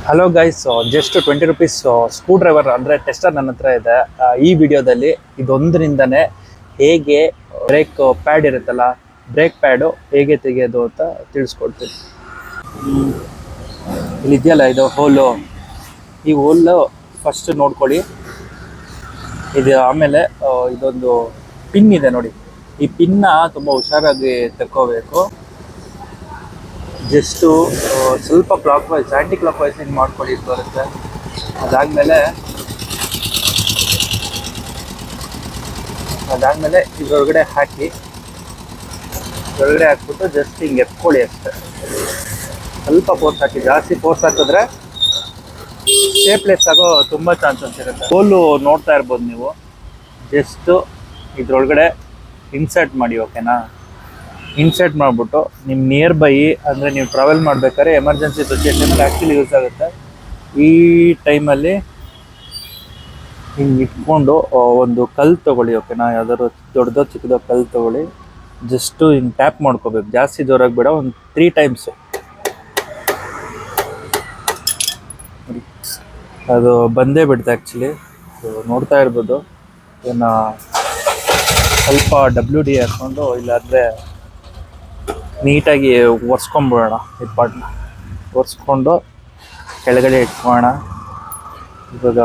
Hello guys, just 20 rupees screw driver ಅಂದರೆ tester ನನ್ನ ಹತ್ರ ಇದೆ. ಈ ವಿಡಿಯೋದಲ್ಲಿ ಇದೊಂದರಿಂದನೇ ಹೇಗೆ ಬ್ರೇಕ್ ಪ್ಯಾಡ್ ಇರುತ್ತಲ್ಲ, ಬ್ರೇಕ್ ಪ್ಯಾಡು ಹೇಗೆ ತೆಗೆಯೋದು ಅಂತ ತಿಳಿಸ್ಕೊಡ್ತೀನಿ. ಇಲ್ಲಿ ಇದೆಯಲ್ಲ ಇದು ಹೋಲು, ಈ ಹೋಲು ಫಸ್ಟ್ ನೋಡ್ಕೊಳ್ಳಿ. ಇದು ಆಮೇಲೆ ಇದೊಂದು ಪಿನ್ ಇದೆ ನೋಡಿ, ಈ ಪಿನ್ನ ತುಂಬ ಹುಷಾರಾಗಿ ತಕ್ಕೋಬೇಕು. ಜಸ್ಟು ಸ್ವಲ್ಪ clockwise, anticlockwise ಹಿಂಗೆ ಮಾಡ್ಕೊಳ್ಳಿ ಬರುತ್ತೆ. ಅದಾದಮೇಲೆ ಇದರೊಳಗಡೆ ಹಾಕ್ಬಿಟ್ಟು ಜಸ್ಟ್ ಹಿಂಗೆ ಎತ್ಕೊಳ್ಳಿ ಅಷ್ಟೆ. ಸ್ವಲ್ಪ ಫೋರ್ಸ್ ಹಾಕಿ, ಜಾಸ್ತಿ ಫೋರ್ಸ್ ಹಾಕಿದ್ರೆ ಶೇಪ್ಲೆಸ್ ಆಗೋ ತುಂಬ ಚಾನ್ಸಸ್ ಇರುತ್ತೆ. ಹೋಲು ನೋಡ್ತಾ ಇರ್ಬೋದು ನೀವು. ಜಸ್ಟು ಇದರೊಳಗಡೆ ಇನ್ಸರ್ಟ್ ಮಾಡಿ, ಓಕೆನಾ? ಇನ್ಸರ್ಟ್ ಮಾಡಿಬಿಟ್ಟು ನಿಮ್ಮ ನಿಯರ್ ಬೈ, ಅಂದರೆ ನೀವು ಟ್ರಾವೆಲ್ ಮಾಡಬೇಕಾದ್ರೆ ಎಮರ್ಜೆನ್ಸಿ ಸಿಚುವೇಷನಲ್ಲಿ ಆ್ಯಕ್ಚುಲಿ ಯೂಸ್ ಆಗುತ್ತೆ. ಈ ಟೈಮಲ್ಲಿ ಹಿಂಗೆ ಇಟ್ಕೊಂಡು ಒಂದು ಕಲ್ಲು ತೊಗೊಳ್ಳಿ, ಓಕೆನಾ? ಯಾವ್ದಾದ್ರು ದೊಡ್ಡದೋ ಚಿಕ್ಕದೋ ಕಲ್ಲು ತೊಗೊಳ್ಳಿ. ಜಸ್ಟು ಹಿಂಗೆ ಟ್ಯಾಪ್ ಮಾಡ್ಕೋಬೇಕು, ಜಾಸ್ತಿ ಜೋರಾಗಿ ಬೇಡ, ಒಂದು 3 ಟೈಮ್ಸು. ಅದು ಬಂದೇ ಬಿಡುತ್ತೆ ಆ್ಯಕ್ಚುಲಿ. ನೋಡ್ತಾ ಇರ್ಬೋದು. ಇದನ್ನು ಸ್ವಲ್ಪ WD ಹಾಕ್ಕೊಂಡು, ಇಲ್ಲಾಂದರೆ ನೀಟಾಗಿ ಒರೆಸ್ಕೊಂಬಿಡೋಣ. ಈ ಪಾರ್ಟ್ನ ಒರೆಸ್ಕೊಂಡು ಕೆಳಗಡೆ ಇಟ್ಕೊಳ್ಳೋಣ. ಇವಾಗ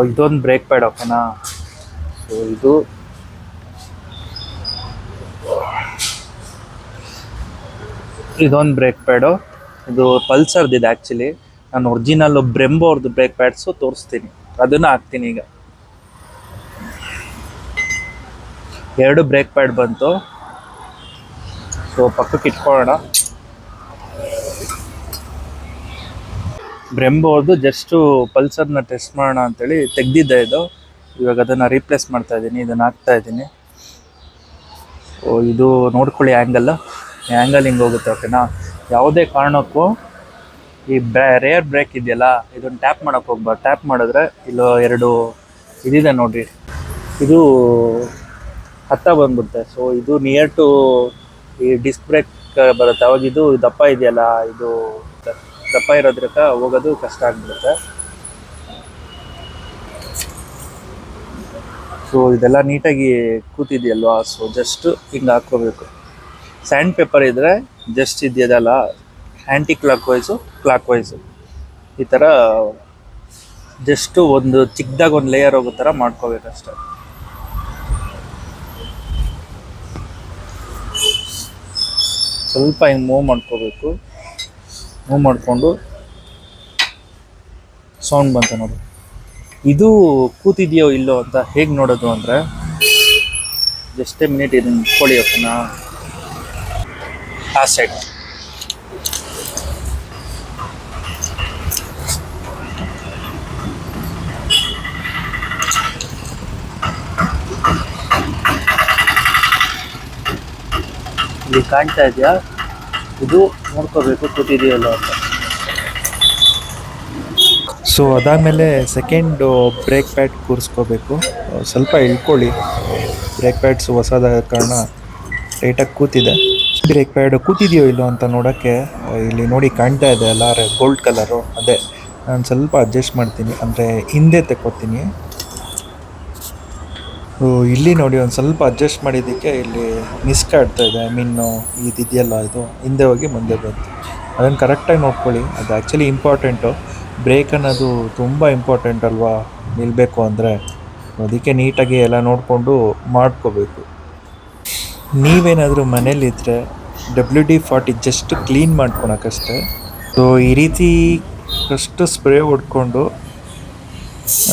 ಇದೊಂದು ಬ್ರೇಕ್ ಪ್ಯಾಡ್, ಓಕೆನಾ? ಸೊ ಇದೊಂದು ಬ್ರೇಕ್ ಪ್ಯಾಡು. ಇದು ಪಲ್ಸರ್ದಿದೆ ಆ್ಯಕ್ಚುಲಿ. ನಾನು ಒರಿಜಿನಲ್ಲು ಬ್ರೆಂಬೋ ಅವ್ರದ್ದು ಬ್ರೇಕ್ ಪ್ಯಾಡ್ಸು ತೋರಿಸ್ತೀನಿ, ಅದನ್ನು ಹಾಕ್ತೀನಿ. ಈಗ 2 ಬ್ರೇಕ್ ಪ್ಯಾಡ್ ಬಂತು. ಸೊ ಪಕ್ಕಕ್ಕೆ ಇಟ್ಕೊಳ್ಳೋಣ. ಬ್ರೆಂಬೋ ಅವ್ರದ್ದು ಜಸ್ಟು ಪಲ್ಸರ್ನ ಟೆಸ್ಟ್ ಮಾಡೋಣ ಅಂತೇಳಿ ತೆಗ್ದಿದ್ದೆ ಇದು. ಇವಾಗ ಅದನ್ನು ರೀಪ್ಲೇಸ್ ಮಾಡ್ತಾ ಇದ್ದೀನಿ, ಇದನ್ನು ಹಾಕ್ತಾ ಇದ್ದೀನಿ. ಇದು ನೋಡ್ಕೊಳ್ಳಿ, ಆ್ಯಂಗಲ್ ಹಿಂಗೆ ಹೋಗುತ್ತೆ, ಓಕೆನಾ? ಯಾವುದೇ ಕಾರಣಕ್ಕೂ ಈ ರೇರ್ ಬ್ರೇಕ್ ಇದೆಯಲ್ಲ, ಇದನ್ನು ಟ್ಯಾಪ್ ಮಾಡೋಕ್ಕೆ ಹೋಗ್ಬಾರ್ದು. ಟ್ಯಾಪ್ ಮಾಡಿದ್ರೆ ಇಲ್ಲೋ 2 ಇದಿದೆ ನೋಡಿರಿ, ಇದು ಹತ್ತ ಬಂದ್ಬಿಡುತ್ತೆ. ಸೊ ಇದು ನಿಯರ್ ಟು ಈ ಡಿಸ್ಕ್ ಬ್ರೇಕ್ ಬರುತ್ತೆ. ಅವಾಗ ಇದು ದಪ್ಪ ಇದೆಯಲ್ಲ, ಇದು ದಪ್ಪ ಇರೋದ್ರಕ್ಕ ಹೋಗೋದು ಕಷ್ಟ ಆಗಿಬಿಡುತ್ತೆ. ಸೊ ಇದೆಲ್ಲ ನೀಟಾಗಿ ಕೂತಿದೆಯಲ್ವಾ, ಸೊ ಜಸ್ಟ್ ಹಿಂಗೆ ಹಾಕ್ಕೋಬೇಕು. ಸ್ಯಾಂಡ್ ಪೇಪರ್ ಇದ್ದರೆ ಜಸ್ಟ್ ಇದೆಯಲ್ಲ, ಆ್ಯಂಟಿ ಕ್ಲಾಕ್ ವೈಸು ಈ ಥರ ಜಸ್ಟು ಒಂದು ಚಿಕ್ಕದಾಗ ಒಂದು ಲೇಯರ್ ಹೋಗೋ ಥರ ಮಾಡ್ಕೋಬೇಕಷ್ಟೆ. ಸ್ವಲ್ಪ ಹಿಂಗೆ ಮೂವ್ ಮಾಡ್ಕೋಬೇಕು. ಮೂವ್ ಮಾಡಿಕೊಂಡು ಸೌಂಡ್ ಬಂತು ನೋಡಿ. ಇದು ಕೂತಿದೆಯೋ ಇಲ್ಲೋ ಅಂತ ಹೇಗೆ ನೋಡೋದು ಅಂದರೆ, ಜಸ್ಟೇ ಮಿನಿಟ್ ಇದನ್ನು ಇಟ್ಕೊಳ್ಳಿ, ಓಕೆನಾ? ಆ ಸೈಡ್ ಇಲ್ಲಿ ಕಾಣ್ತಾ ಇದೆಯಾ, ಇದು ನೋಡ್ಕೋಬೇಕು ಕೂತಿದೆಯಲ್ಲ ಅಂತ. ಸೊ ಅದಾದಮೇಲೆ ಸೆಕೆಂಡು ಬ್ರೇಕ್ ಪ್ಯಾಡ್ ಕೂರಿಸ್ಕೋಬೇಕು. ಸ್ವಲ್ಪ ಇಳ್ಕೊಳ್ಳಿ, ಬ್ರೇಕ್ ಪ್ಯಾಡ್ಸ್ ಹೊಸದಾದ ಕಾರಣ ಟೈಟಾಗಿ ಕೂತಿದೆ. ಬ್ರೇಕ್ ಪ್ಯಾಡ್ ಕೂತಿದೆಯೋ ಇಲ್ಲೋ ಅಂತ ನೋಡೋಕ್ಕೆ ಇಲ್ಲಿ ನೋಡಿ ಕಾಣ್ತಾ ಇದೆ ಅಲ್ಲ, ಗೋಲ್ಡ್ ಕಲರು, ಅದೇ ನಾನು ಸ್ವಲ್ಪ ಅಡ್ಜಸ್ಟ್ ಮಾಡ್ತೀನಿ, ಅಂದರೆ ಹಿಂದೆ ತಕ್ಕೋತೀನಿ. ಇಲ್ಲಿ ನೋಡಿ ಒಂದು ಸ್ವಲ್ಪ ಅಡ್ಜಸ್ಟ್ ಮಾಡಿದ್ದಕ್ಕೆ ಇಲ್ಲಿ ಮಿಸ್ಕಾಡ್ತಾ ಇದೆ. ಇದಿದೆಯಲ್ಲ, ಇದು ಹಿಂದೆ ಹೋಗಿ ಮುಂದೆ ಬಂತು. ಅದನ್ನು ಕರೆಕ್ಟಾಗಿ ನೋಡ್ಕೊಳ್ಳಿ, ಅದು ಆ್ಯಕ್ಚುಲಿ ಇಂಪಾರ್ಟೆಂಟು. ಬ್ರೇಕ್ ಅನ್ನೋದು ತುಂಬ ಇಂಪಾರ್ಟೆಂಟ್ ಅಲ್ವಾ ನಿಲ್ಲಬೇಕು ಅಂದರೆ. ಅದಕ್ಕೆ ನೀಟಾಗಿ ಎಲ್ಲ ನೋಡಿಕೊಂಡು ಮಾಡ್ಕೋಬೇಕು. ನೀವೇನಾದರೂ ಮನೇಲಿದ್ದರೆ WD-40 ಜಸ್ಟ್ ಕ್ಲೀನ್ ಮಾಡ್ಕೊಳಕ್ಕಷ್ಟೆ. ಸೊ ಈ ರೀತಿ ಫಸ್ಟು ಸ್ಪ್ರೇ ಹೊಡ್ಕೊಂಡು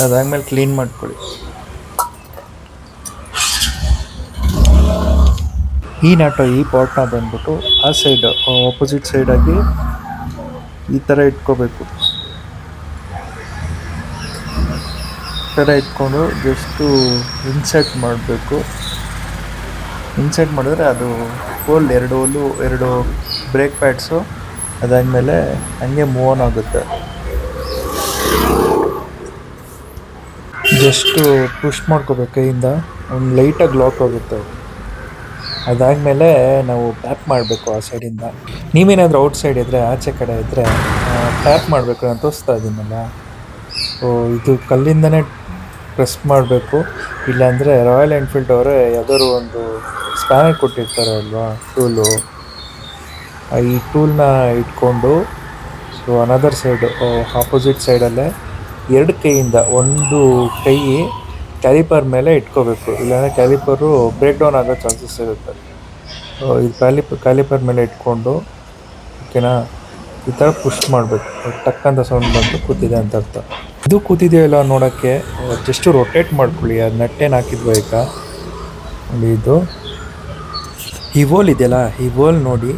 ಅದಾದಮೇಲೆ ಕ್ಲೀನ್ ಮಾಡ್ಕೊಳ್ಳಿ. ಈ ಪಾರ್ಟ್ನ ಬಂದ್ಬಿಟ್ಟು ಆ ಸೈಡ್, ಆಪೋಸಿಟ್ ಸೈಡಾಗಿ ಈ ಥರ ಇಟ್ಕೋಬೇಕು. ಈ ಥರ ಇಟ್ಕೊಂಡು ಜಸ್ಟು ಇನ್ಸರ್ಟ್ ಮಾಡಬೇಕು. ಇನ್ಸರ್ಟ್ ಮಾಡಿದ್ರೆ ಅದು ಎರಡು ಬ್ರೇಕ್ ಪ್ಯಾಡ್ಸು ಅದಾದಮೇಲೆ ಹಂಗೆ ಮೂವ್ ಆನ್ ಆಗುತ್ತೆ. ಜಸ್ಟು ಪುಷ್ ಮಾಡ್ಕೋಬೇಕು ಕೈಯಿಂದ, ಒಂದು ಲೈಟಾಗಿ ಲಾಕ್ ಆಗುತ್ತೆ. ಅದಾದಮೇಲೆ ನಾವು ಟ್ಯಾಪ್ ಮಾಡಬೇಕು ಆ ಸೈಡಿಂದ. ನೀವೇನಾದರೂ ಔಟ್ ಸೈಡ್ ಇದ್ದರೆ, ಆಚೆ ಕಡೆ ಇದ್ದರೆ ಟ್ಯಾಪ್ ಮಾಡಬೇಕು. ನಾನು ತೋರಿಸ್ತಾ ಇದ್ದೀನಲ್ಲ, ಸೊ ಇದು ಕಲ್ಲಿಂದನೇ ಪ್ರೆಸ್ ಮಾಡಬೇಕು. ಇಲ್ಲಾಂದರೆ ರಾಯಲ್ ಎನ್ಫೀಲ್ಡ್ ಅವರೇ ಯಾವ್ದಾದ್ರು ಒಂದು ಸ್ಪ್ಯಾನರ್ ಕೊಟ್ಟಿರ್ತಾರೆ ಅಲ್ವಾ, ಟೂಲು, ಈ ಟೂಲ್ನ ಇಟ್ಕೊಂಡು ಸೊ ಅನದರ್ ಸೈಡ್, ಆಪೋಸಿಟ್ ಸೈಡಲ್ಲೇ ಎರಡು ಕೈಯಿಂದ, ಒಂದು ಕೈ ಕ್ಯಾಲಿಪರ್ ಮೇಲೆ ಇಟ್ಕೋಬೇಕು. ಇಲ್ಲಾಂದರೆ ಕ್ಯಾಲಿಪರು ಬ್ರೇಕ್ ಡೌನ್ ಆಗೋ ಚಾನ್ಸಸ್ ಇರುತ್ತೆ. ಇದು ಕ್ಯಾಲಿಪರ್ ಮೇಲೆ ಇಟ್ಕೊಂಡು, ಓಕೆನಾ, ಈ ಥರ ಪುಷ್ ಮಾಡಬೇಕು. ಟಕ್ಕಂತ ಸೌಂಡ್ ಬಂದು ಕೂತಿದೆ ಅಂತ ಅರ್ಥ. ಇದು ಕೂತಿದೆಯಲ್ಲ ನೋಡೋಕ್ಕೆ, ಜಸ್ಟ್ ರೊಟೇಟ್ ಮಾಡ್ಕೊಳ್ಳಿ. ಅದು ನಟ್ಟೇನು ಹಾಕಿದ್ವು ಈಗ ನೋಡಿ, ಇದು ಈ ಹೋಲ್ ಇದೆಯಲ್ಲ, ಈ ಹೋಲ್ ನೋಡಿ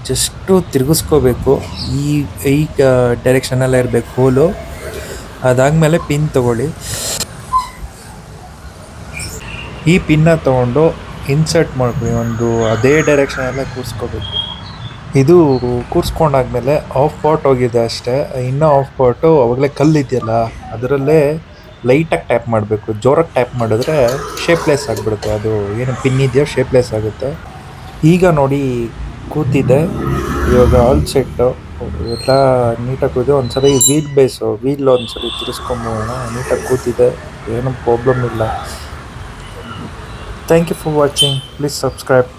ಜಸ್ಟು ತಿರುಗಿಸ್ಕೋಬೇಕು. ಈ ಡೈರೆಕ್ಷನಲ್ಲೇ ಇರಬೇಕು ಹೋಲು. ಅದಾದಮೇಲೆ ಪಿನ್ ತೊಗೊಳ್ಳಿ. ಈ ಪಿನ್ನ ತೊಗೊಂಡು ಇನ್ಸರ್ಟ್ ಮಾಡ್ಕೊಳ್ಳಿ. ಒಂದು ಅದೇ ಡೈರೆಕ್ಷನಲ್ಲೇ ಕೂರಿಸ್ಕೋಬೇಕು. ಇದು ಕೂರಿಸ್ಕೊಂಡಾದ್ಮೇಲೆ ಆಫ್ ಪಾರ್ಟ್ ಹೋಗಿದೆ ಅಷ್ಟೇ. ಇನ್ನೂ ಆಫ್ ಪಾರ್ಟು ಅವಾಗಲೇ ಕಲ್ಲಿದೆಯಲ್ಲ ಅದರಲ್ಲೇ ಲೈಟಾಗಿ ಟ್ಯಾಪ್ ಮಾಡಬೇಕು. ಜೋರಾಗಿ ಟ್ಯಾಪ್ ಮಾಡಿದ್ರೆ ಶೇಪ್ಲೆಸ್ ಆಗಿಬಿಡುತ್ತೆ. ಅದು ಏನು ಪಿನ್ ಇದೆಯೋ ಶೇಪ್ಲೆಸ್ ಆಗುತ್ತೆ. ಈಗ ನೋಡಿ ಕೂತಿದೆ. ಇವಾಗ ಆಲ್ ಸೆಟ್ಟು ಎಲ್ಲ ನೀಟಾಗಿ ಕೂತಿದೆ. ಒಂದ್ಸರಿ ವೀಲ್ ಒಂದ್ಸರಿ ತಿರ್ಸ್ಕೊಂಬೋಣ. ನೀಟಾಗಿ ಕೂತಿದೆ, ಏನೂ ಪ್ರಾಬ್ಲಮ್ ಇಲ್ಲ. Thank you for watching. Please subscribe.